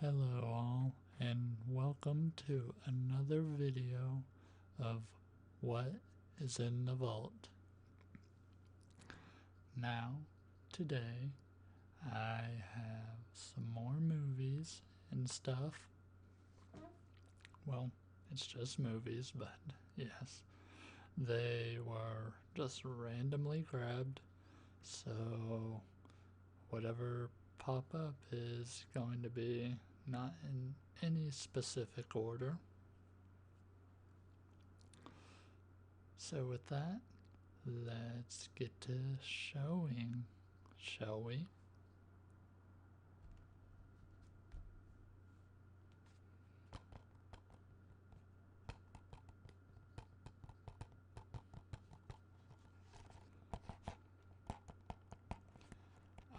Hello all, and welcome to another video of What is in the Vault. Now, today, I have some more movies and stuff. Well, it's just movies, but yes, they were just randomly grabbed, so whatever pop up is going to be not in any specific order. So with that, let's get to showing, shall we?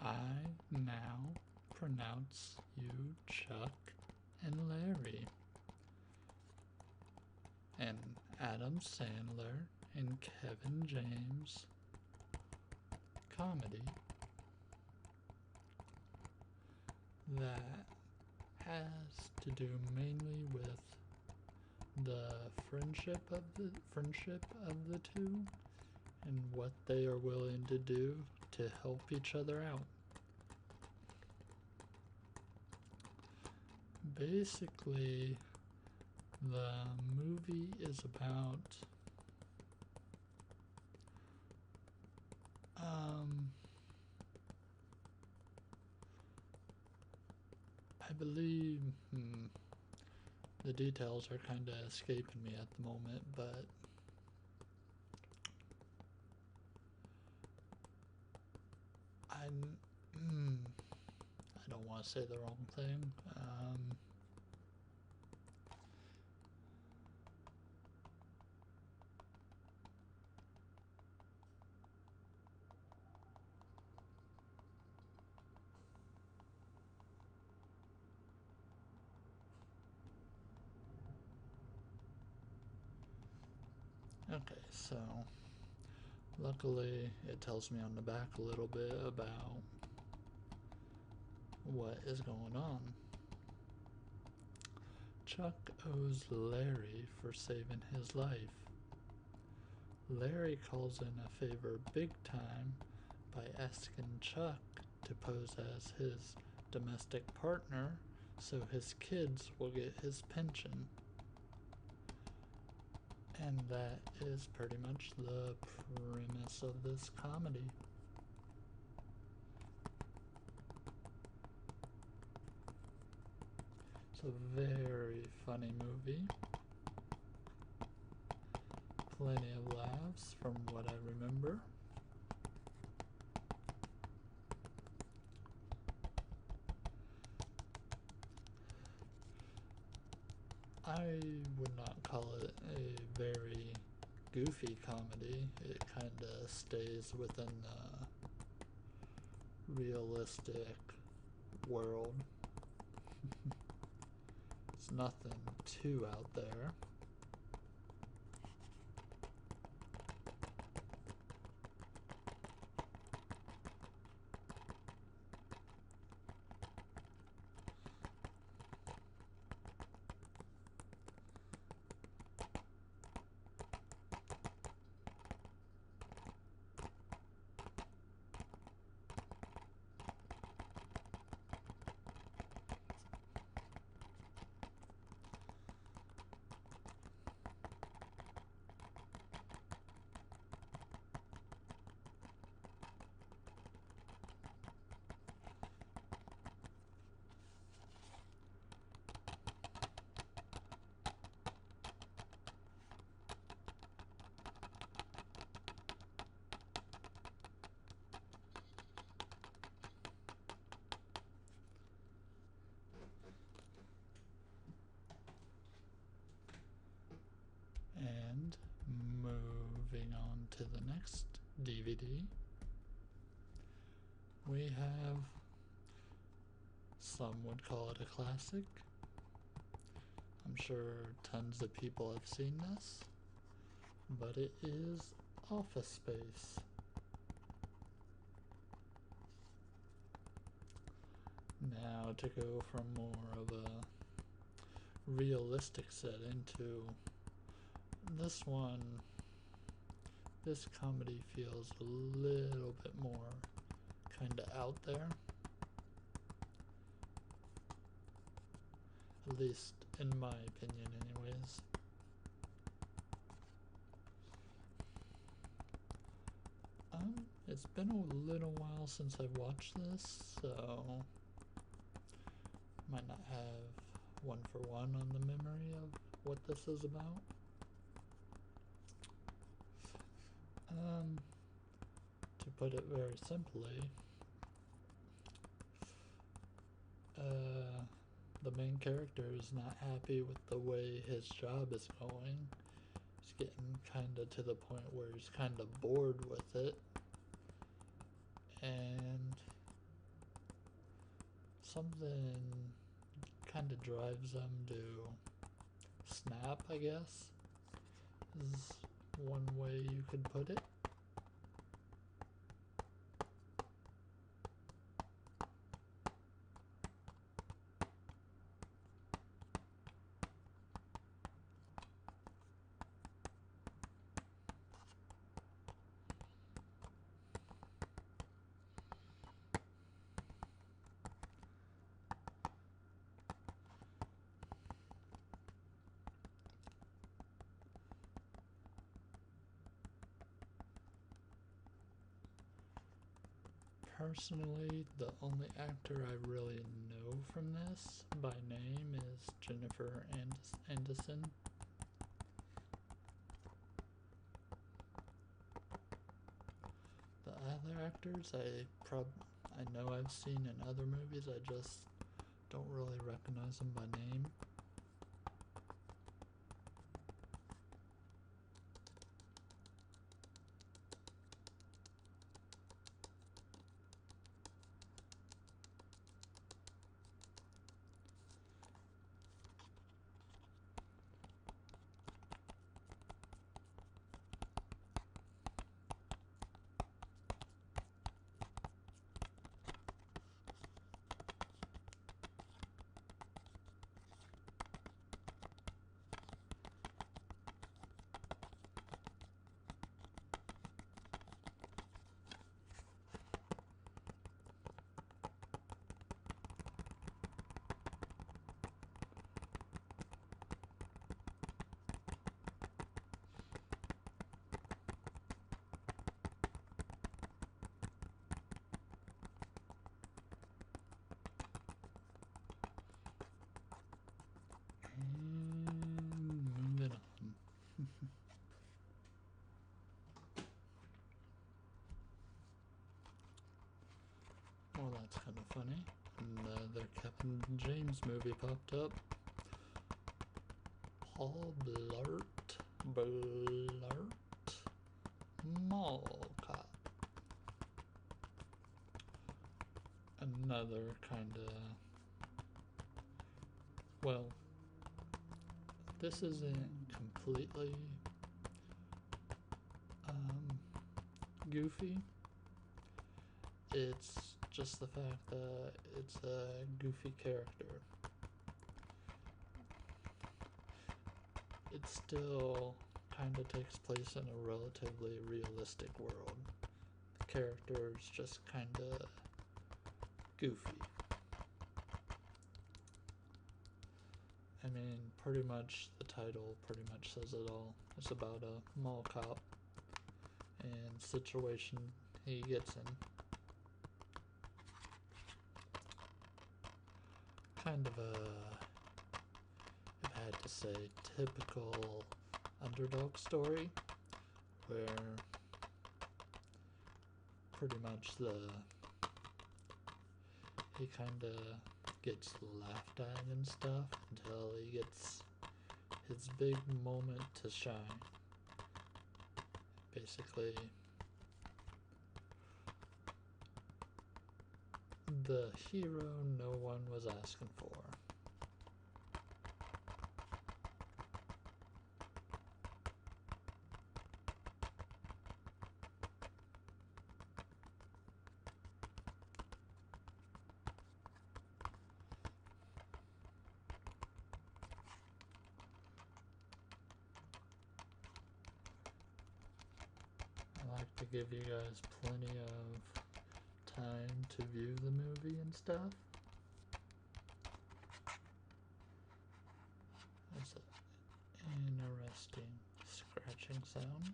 I now pronounce you Chuck and Larry. And Adam Sandler and Kevin James comedy that has to do mainly with the friendship of the two and what they are willing to do to help each other out. Basically, the movie is about I believe the details are kind of escaping me at the moment, but I don't want to say the wrong thing. Okay, so luckily it tells me on the back a little bit about what is going on. Chuck owes Larry for saving his life. Larry calls in a favor big time by asking Chuck to pose as his domestic partner so his kids will get his pension. And that is pretty much the premise of this comedy. It's a very funny movie. Plenty of laughs from what I remember. I would not call it a very goofy comedy. It kind of stays within the realistic world. It's nothing too out there. And moving on to the next DVD, we have, some would call it a classic. I'm sure tons of people have seen this, but it is Office Space. Now, now to go from more of a realistic setting to this one. This comedy feels a little bit more kind of out there, at least in my opinion anyways. It's been a little while since I watched this, so might not have one for one on the memory of what this is about. To put it very simply, the main character is not happy with the way his job is going. He's getting kinda to the point where he's kinda bored with it. And something kinda drives him to snap, I guess, is one way you could put it. Personally, the only actor I really know from this by name is Jennifer Aniston. The other actors I know I've seen in other movies, I just don't really recognize them by name. Moving on. Well, that's kind of funny. Another Captain James movie popped up. Paul Blart Mall Cop. Another kind of, well, this isn't completely goofy. It's just the fact that it's a goofy character. It still kind of takes place in a relatively realistic world. The character is just kind of goofy. I mean, pretty much the title pretty much says it all. It's about a mall cop and situation he gets in. Kind of a, if I had to say, typical underdog story where pretty much he kind of gets laughed at and stuff until he gets his big moment to shine. Basically, the hero no one was asking for. to give you guys plenty of time to view the movie and stuff. That's an interesting scratching sound.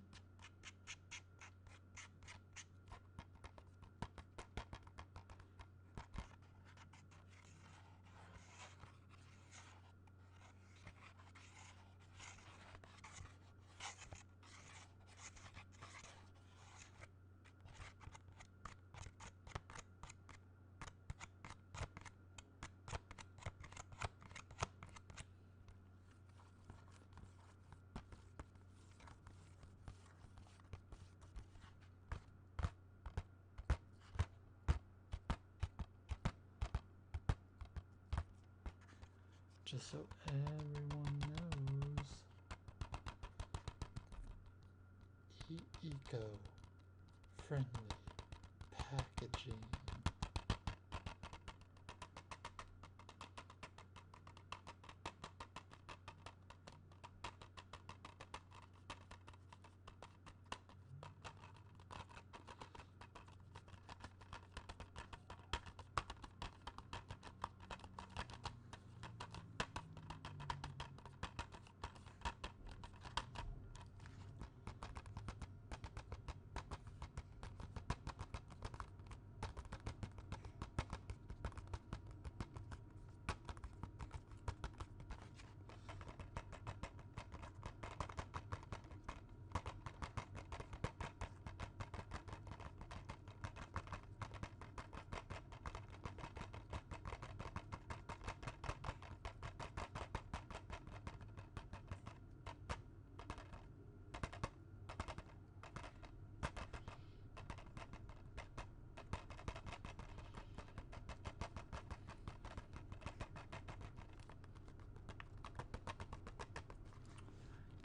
Just so everyone knows, eco-friendly packaging.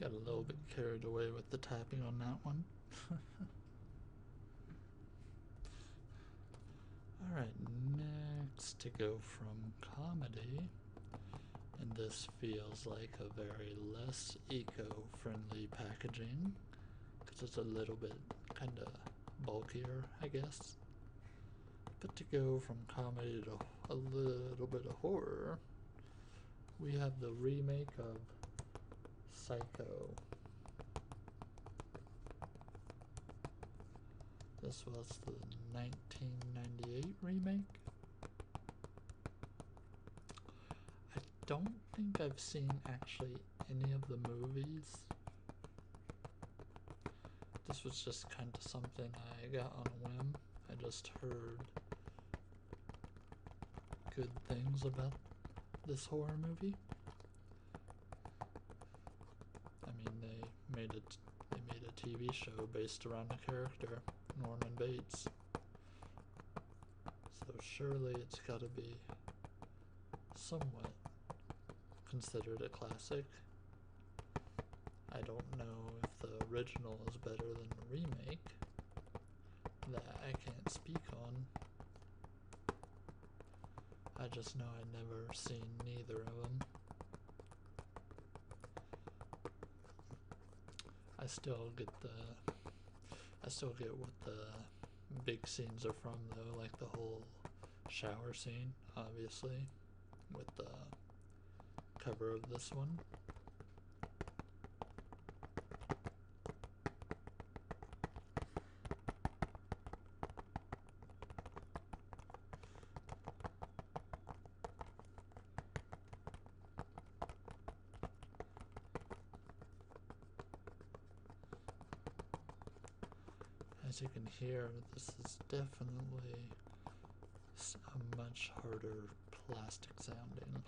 Got a little bit carried away with the tapping on that one. Alright, next to go from comedy, and this feels like a very less eco-friendly packaging, because it's a little bit kind of bulkier, I guess. But to go from comedy to a little bit of horror, we have the remake of Psycho. This was the 1998 remake. I don't think I've seen actually any of the movies. This was just kind of something I got on a whim. I just heard good things about this horror movie. I mean, they made a TV show based around a character, Norman Bates. So surely it's got to be somewhat considered a classic. I don't know if the original is better than the remake. That I can't speak on. I just know I'd never seen neither of them. I still get what the big scenes are from though, like the whole shower scene, obviously, with the cover of this one. As you can hear, this is definitely a much harder plastic sounding.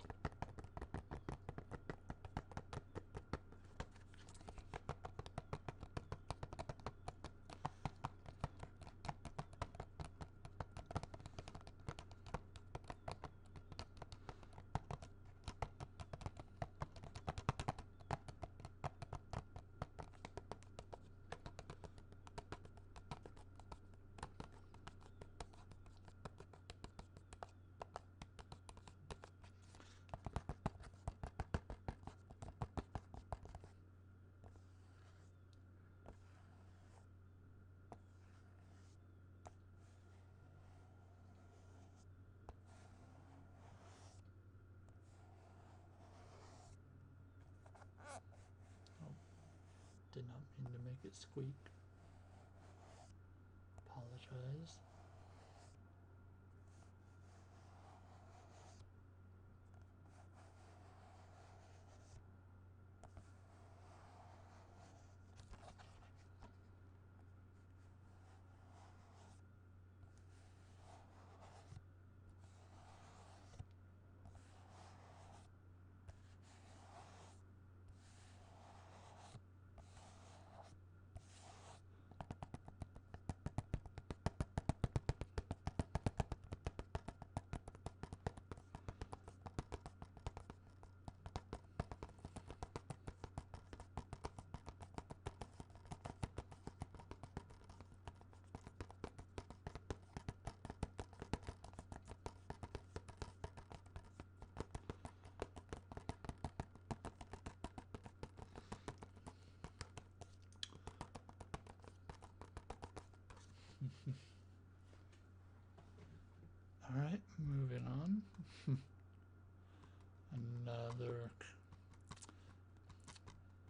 mean to make it squeak. Apologize. Alright, moving on. Another.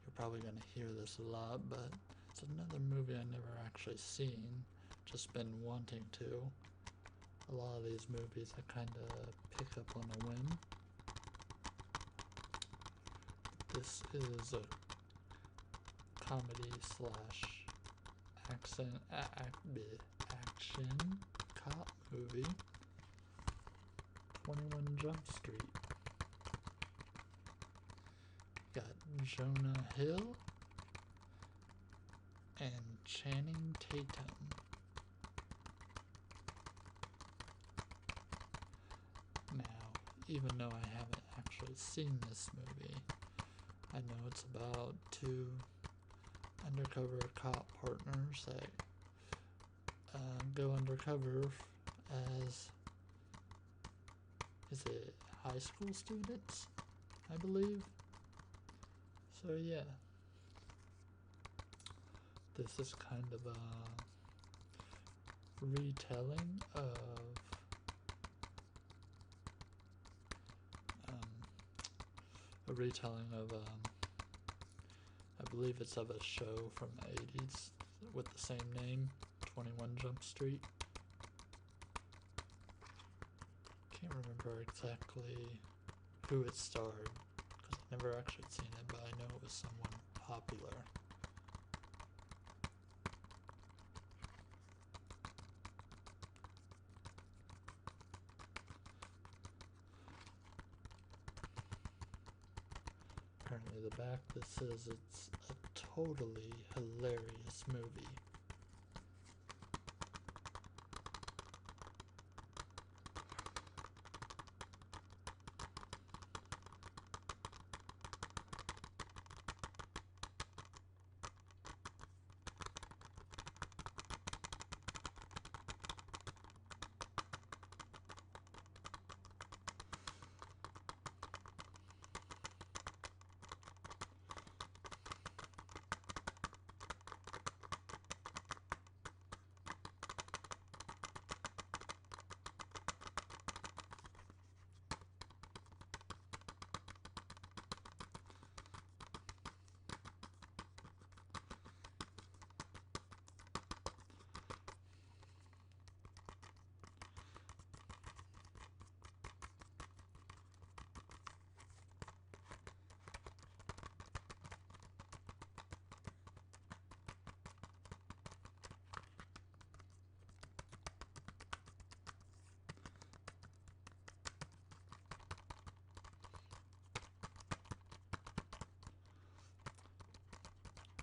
You're probably going to hear this a lot, but it's another movie I never actually seen. Just been wanting to. A lot of these movies I kind of pick up on a whim. This is a comedy slash action cop movie. 21 Jump Street. Got Jonah Hill and Channing Tatum. Now, even though I haven't actually seen this movie, I know it's about two undercover cop partners that go undercover as, is it high school students, I believe? So yeah, this is kind of a retelling of I believe it's of a show from the 80s with the same name, 21 Jump Street. Can't remember exactly who it starred, because I've never actually seen it, but I know it was someone popular. Apparently the back that says it's a totally hilarious movie.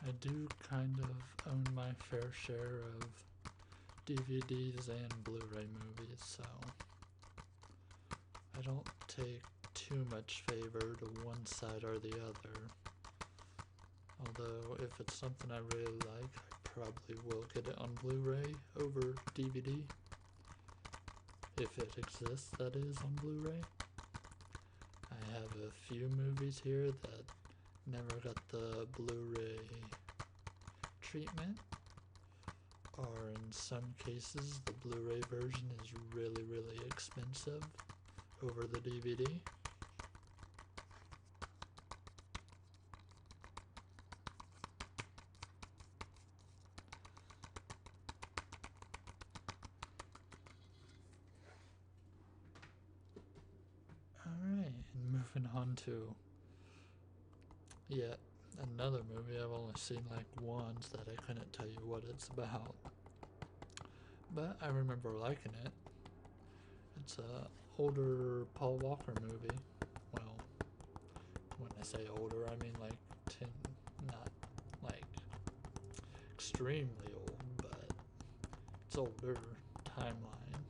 I do kind of own my fair share of DVDs and Blu-ray movies, so I don't take too much favor to one side or the other. Although, if it's something I really like, I probably will get it on Blu-ray over DVD. If it exists, that is, on Blu-ray. I have a few movies here that never got the Blu-ray treatment, or in some cases the Blu-ray version is really, really expensive over the DVD. moving on to yet another movie I've only seen like once that I couldn't tell you what it's about. But I remember liking it. It's a older Paul Walker movie. Well, when I say older, I mean like 10, not like extremely old, but it's older timeline.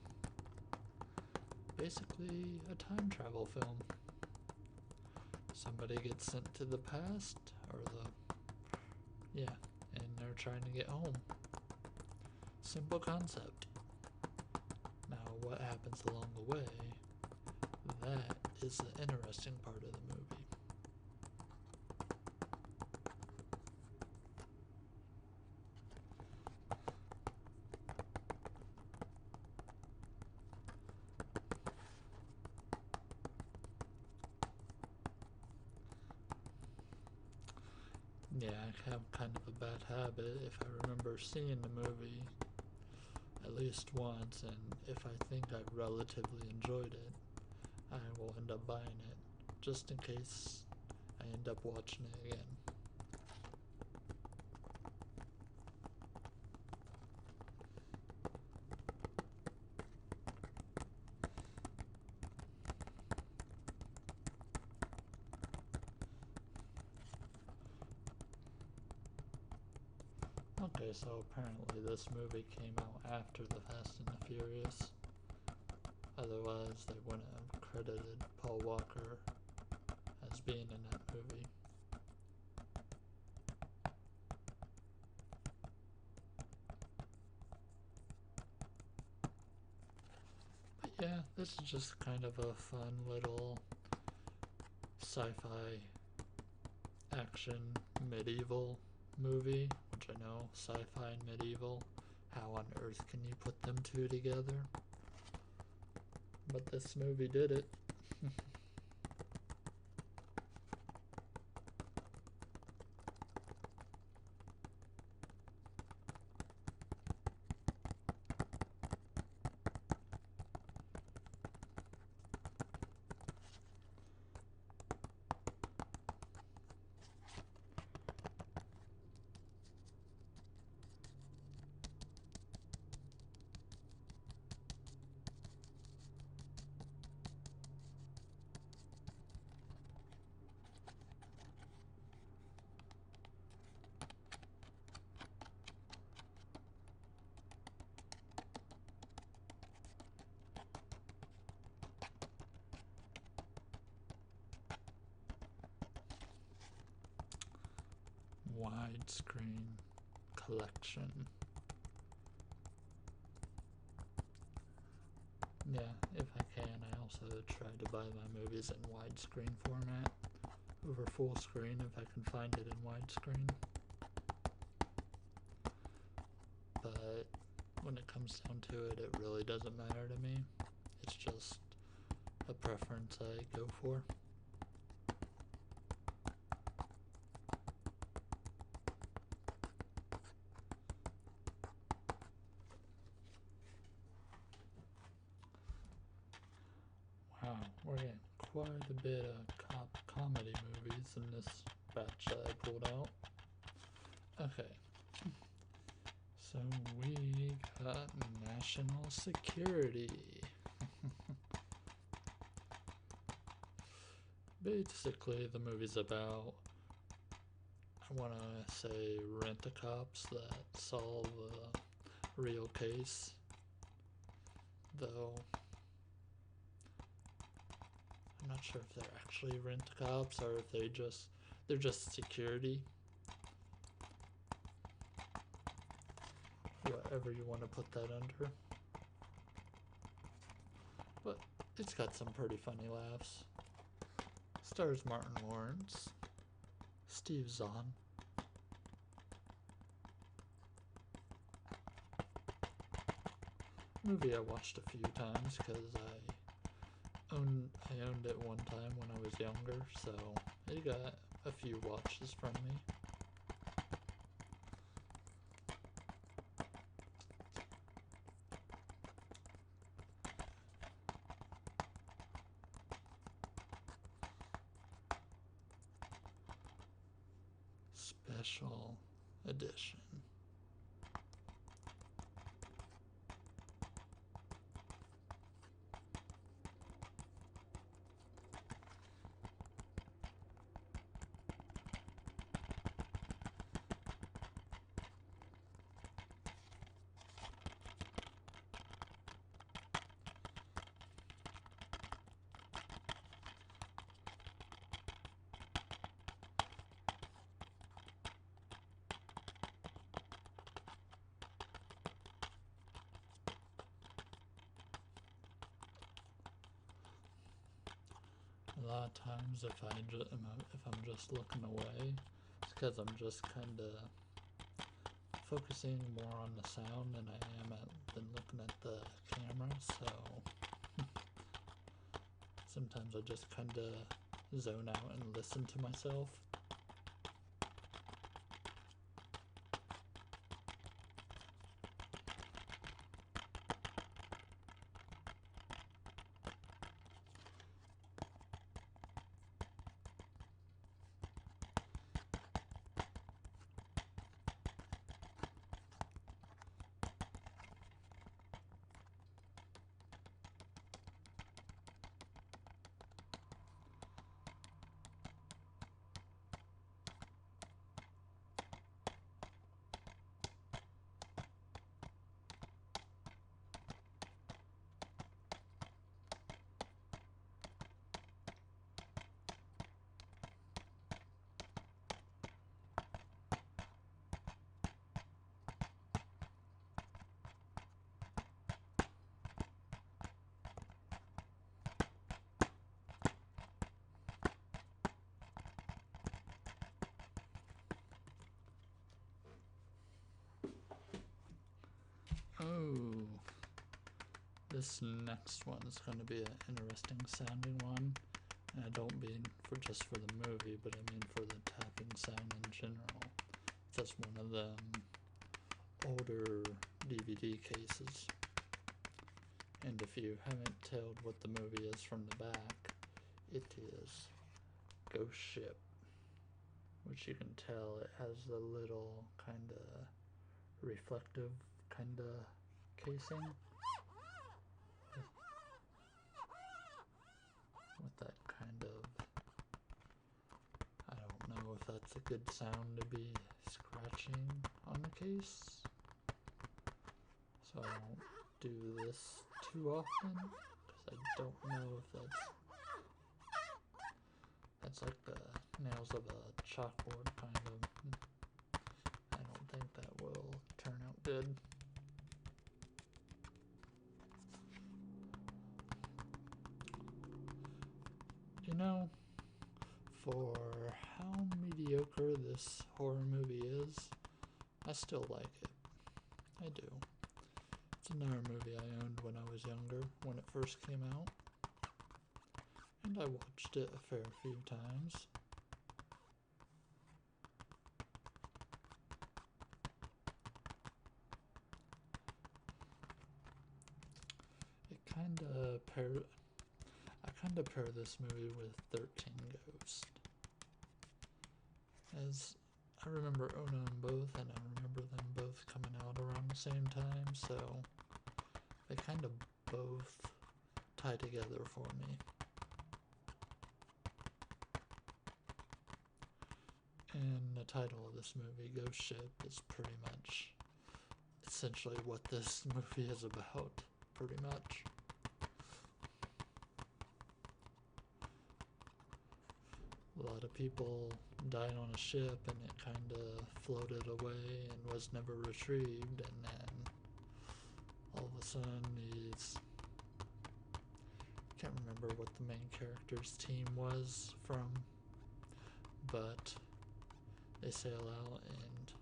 Basically, a time travel film. Somebody gets sent to the past, or and they're trying to get home. Simple concept. Now, what happens along the way, that is the interesting part of the movie. Yeah, I have kind of a bad habit. If I remember seeing the movie at least once, and if I think I relatively enjoyed it, I will end up buying it, just in case I end up watching it again. Okay, so apparently this movie came out after The Fast and the Furious. Otherwise, they wouldn't have credited Paul Walker as being in that movie. But yeah, this is just kind of a fun little sci-fi action medieval movie, which I know, sci-fi and medieval, how on earth can you put them two together? But this movie did it. Widescreen collection. Yeah, if I can, I also try to buy my movies in widescreen format over full screen if I can find it in widescreen. But when it comes down to it, it really doesn't matter to me. It's just a preference I go for. Wow, we're getting quite a bit of cop comedy movies in this batch that I pulled out. Okay. So we got National Security. Basically, the movie's about, I want to say, rent-a-cops that solve a real case. Though, I'm not sure if they're actually rent-a-cops or if they're just security. Whatever you want to put that under. But it's got some pretty funny laughs. Stars Martin Lawrence, Steve Zahn. Movie I watched a few times because I owned it one time when I was younger, so it got a few watches from me. special edition. A lot of times, if I'm just looking away, it's because I'm just kind of focusing more on the sound than I am than looking at the camera. So sometimes I just kind of zone out and listen to myself. Oh, this next one is going to be an interesting sounding one. And I don't mean just for the movie, but I mean for the tapping sound in general. It's just one of them older DVD cases. And if you haven't told what the movie is from the back, it is Ghost Ship. Which you can tell it has a little kind of reflective kind of casing with that kind of, I don't know if that's a good sound to be scratching on the case, so I won't do this too often because I don't know if that's like the nails of a chalkboard kind of. I don't think that will turn out good. You know, for how mediocre this horror movie is, I still like it. I do. It's another movie I owned when I was younger, when it first came out. And I watched it a fair few times. I kind of pair this movie with 13 Ghosts. As I remember owning them both, and I remember them both coming out around the same time, so they kind of both tie together for me. And the title of this movie, Ghost Ship, is pretty much essentially what this movie is about, pretty much. A lot of people died on a ship and it kind of floated away and was never retrieved, and then all of a sudden can't remember what the main character's team was from, but they sail out and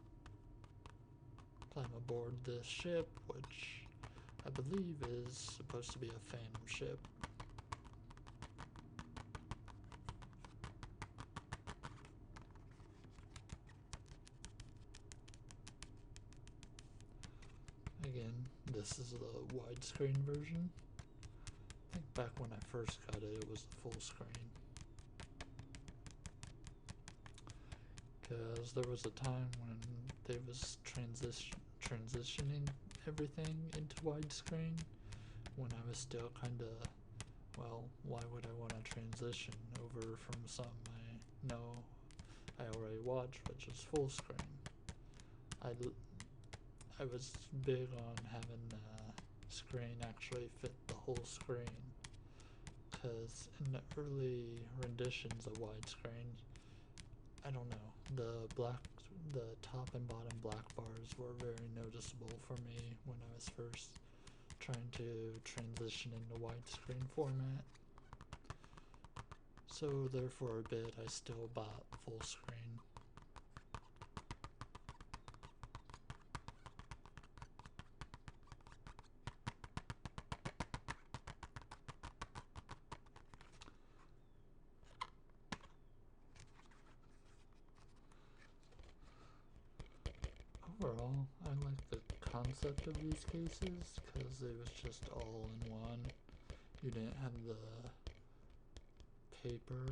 climb aboard this ship, which I believe is supposed to be a phantom ship. Again, this is the widescreen version. I think back when I first got it, it was the full screen. because there was a time when they was transitioning everything into widescreen when I was still kind of, well, why would I want to transition over from something I know I already watched, which is full screen. I was big on having the screen actually fit the whole screen, because in the early renditions of widescreen, I don't know, the top and bottom black bars were very noticeable for me when I was first trying to transition into widescreen format. So there for a bit I still bought full screen. Overall, I like the concept of these cases because it was just all in one. You didn't have the paper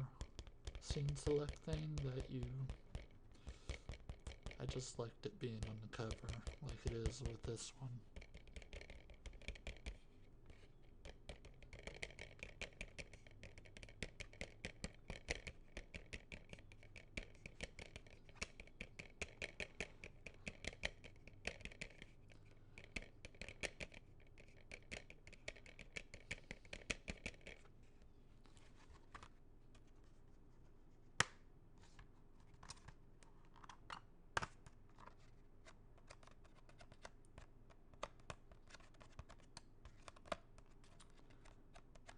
scene select thing that you. I just liked it being on the cover like it is with this one.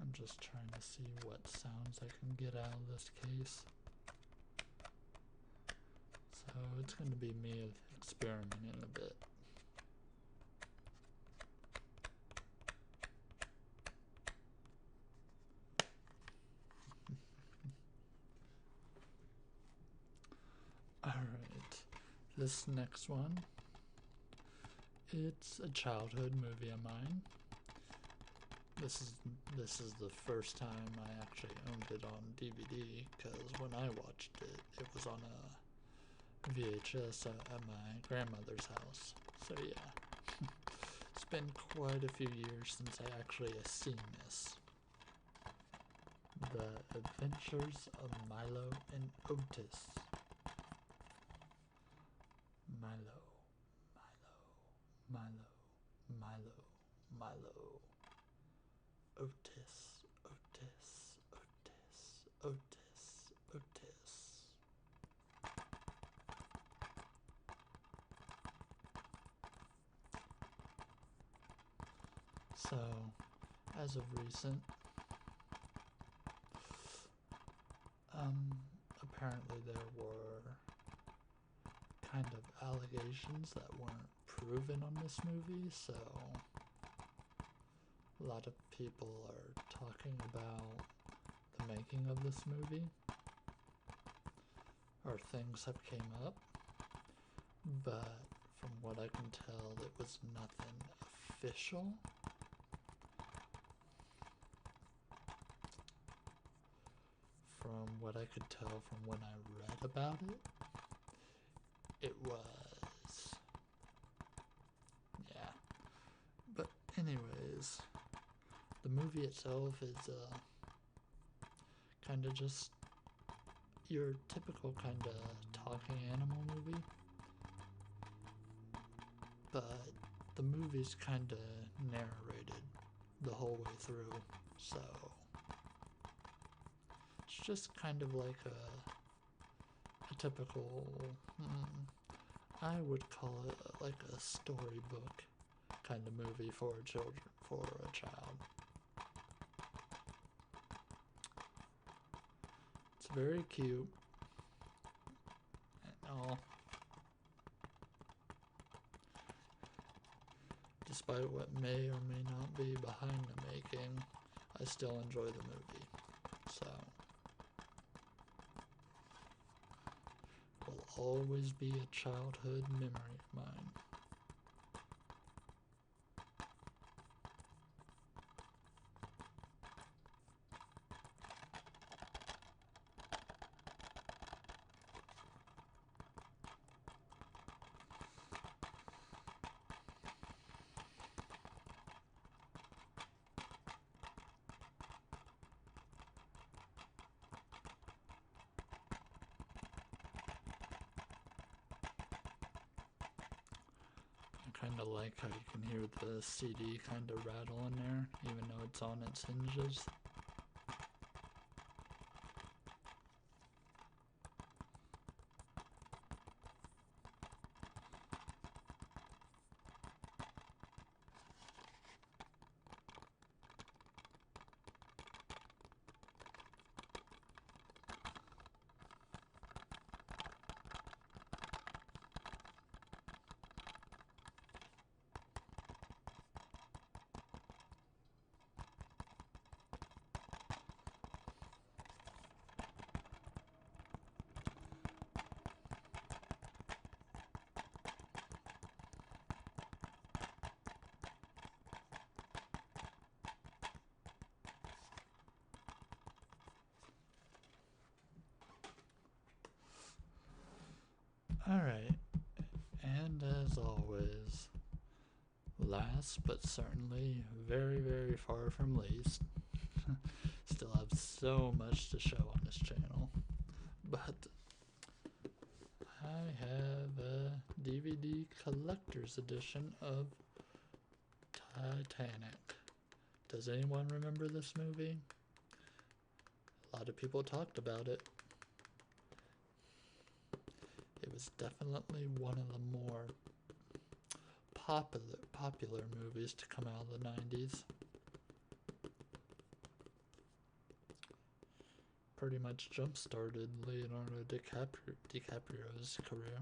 I'm just trying to see what sounds I can get out of this case. So it's going to be me experimenting a bit. Alright, this next one, it's a childhood movie of mine. This is the first time I actually owned it on DVD, because when I watched it, it was on a VHS at my grandmother's house. So yeah, it's been quite a few years since I actually have seen this. The Adventures of Milo and Otis. Milo, Milo, Milo, Milo, Milo. Otis, Otis, Otis, Otis, Otis. So, as of recent, apparently there were kind of allegations that weren't proven on this movie, so a lot of people are talking about the making of this movie, or things have came up, but from what I can tell, it was nothing official. From what I could tell from when I read about it, it was, yeah. But anyways, the movie itself is kind of just your typical kind of talking animal movie, but the movie's kind of narrated the whole way through, so it's just kind of like a typical, I would call it like a storybook kind of movie for a child. It's very cute and all. Despite what may or may not be behind the making, I still enjoy the movie. So, will always be a childhood memory of mine. kind of like how you can hear the CD kind of rattle in there, even though it's on its hinges. Alright, and as always, last but certainly very, very far from least, still have so much to show on this channel, but I have a DVD collector's edition of Titanic. Does anyone remember this movie? A lot of people talked about it. It was definitely one of the more popular movies to come out of the 90s. Pretty much jump-started Leonardo DiCaprio's career.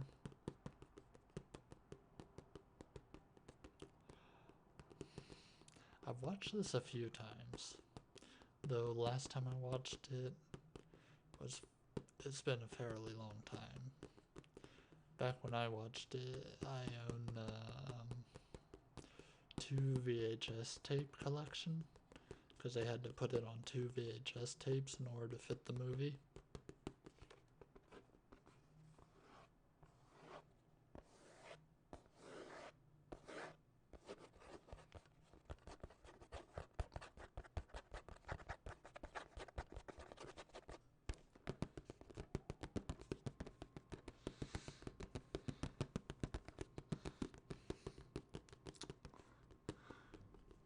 I've watched this a few times, though last time I watched it it's been a fairly long time. Back when I watched it, I owned two VHS tape collection, because they had to put it on two VHS tapes in order to fit the movie.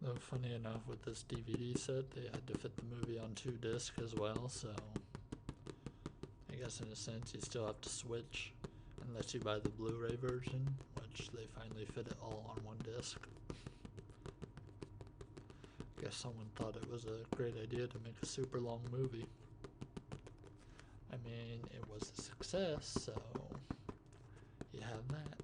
Though funny enough, with this DVD set, they had to fit the movie on 2 discs as well, so I guess in a sense you still have to switch unless you buy the Blu-ray version, which they finally fit it all on 1 disc. I guess someone thought it was a great idea to make a super long movie. I mean, it was a success, so you have that.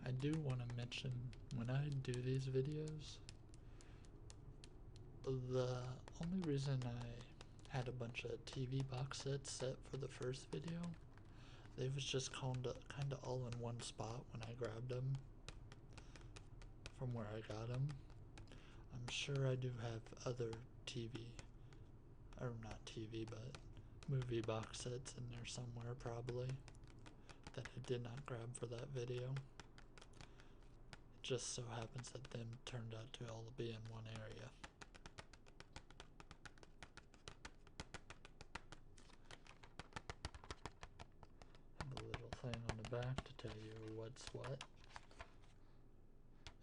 I do want to mention, when I do these videos, the only reason I had a bunch of TV box sets set for the first video, they was just kind of all in one spot when I grabbed them from where I got them. I'm sure I do have other TV, or not TV, but movie box sets in there somewhere probably that I did not grab for that video. Just so happens that them turned out to all be in one area. And a little thing on the back to tell you what's what.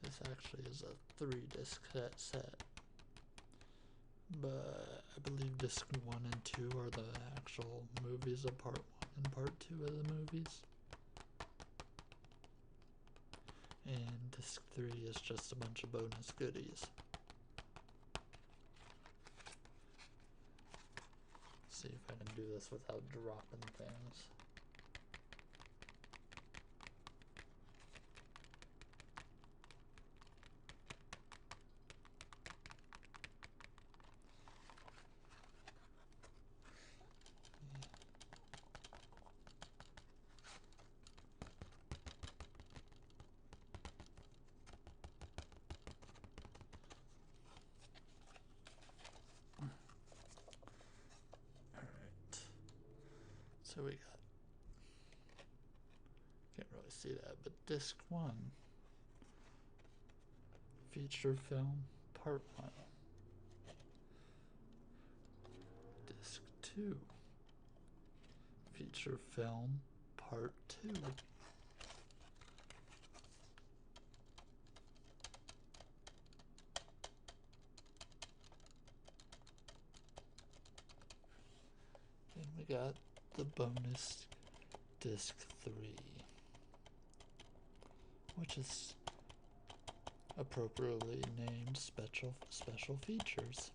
This actually is a 3-disc set. But I believe disc 1 and 2 are the actual movies of part 1 and part 2 of the movies. And disc 3 is just a bunch of bonus goodies. See if I can do this without dropping things. So we got, can't really see that, but disc 1, feature film part 1. Disc 2, feature film part 2. Then we got the bonus disc 3, which is appropriately named special features.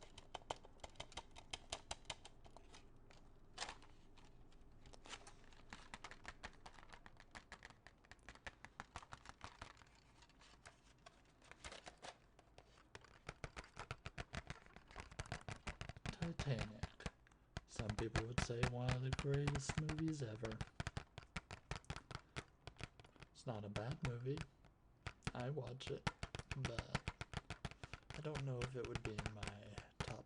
Titanic. Some people would say one of the greatest movies ever. It's not a bad movie. I watch it, but I don't know if it would be in my top.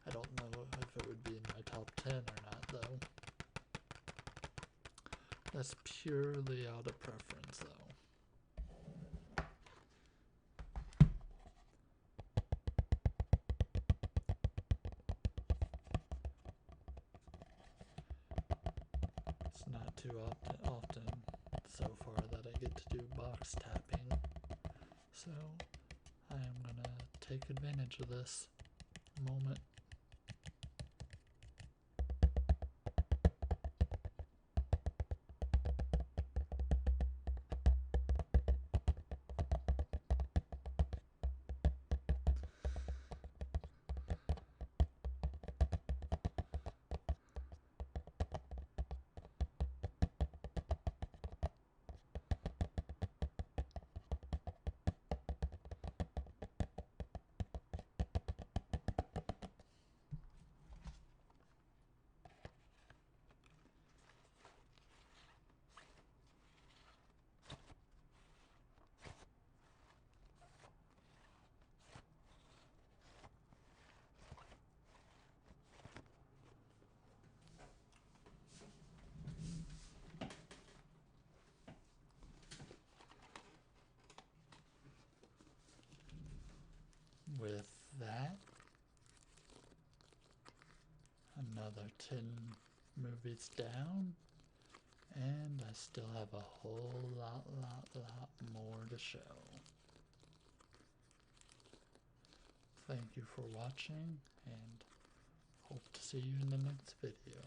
I don't know if it would be in my top 10 or not, though. That's purely out of preference, though. It's not too often so far that I get to do box tapping, so I am gonna take advantage of this moment. With that, another 10 movies down, and I still have a whole lot more to show. Thank you for watching, and hope to see you in the next video.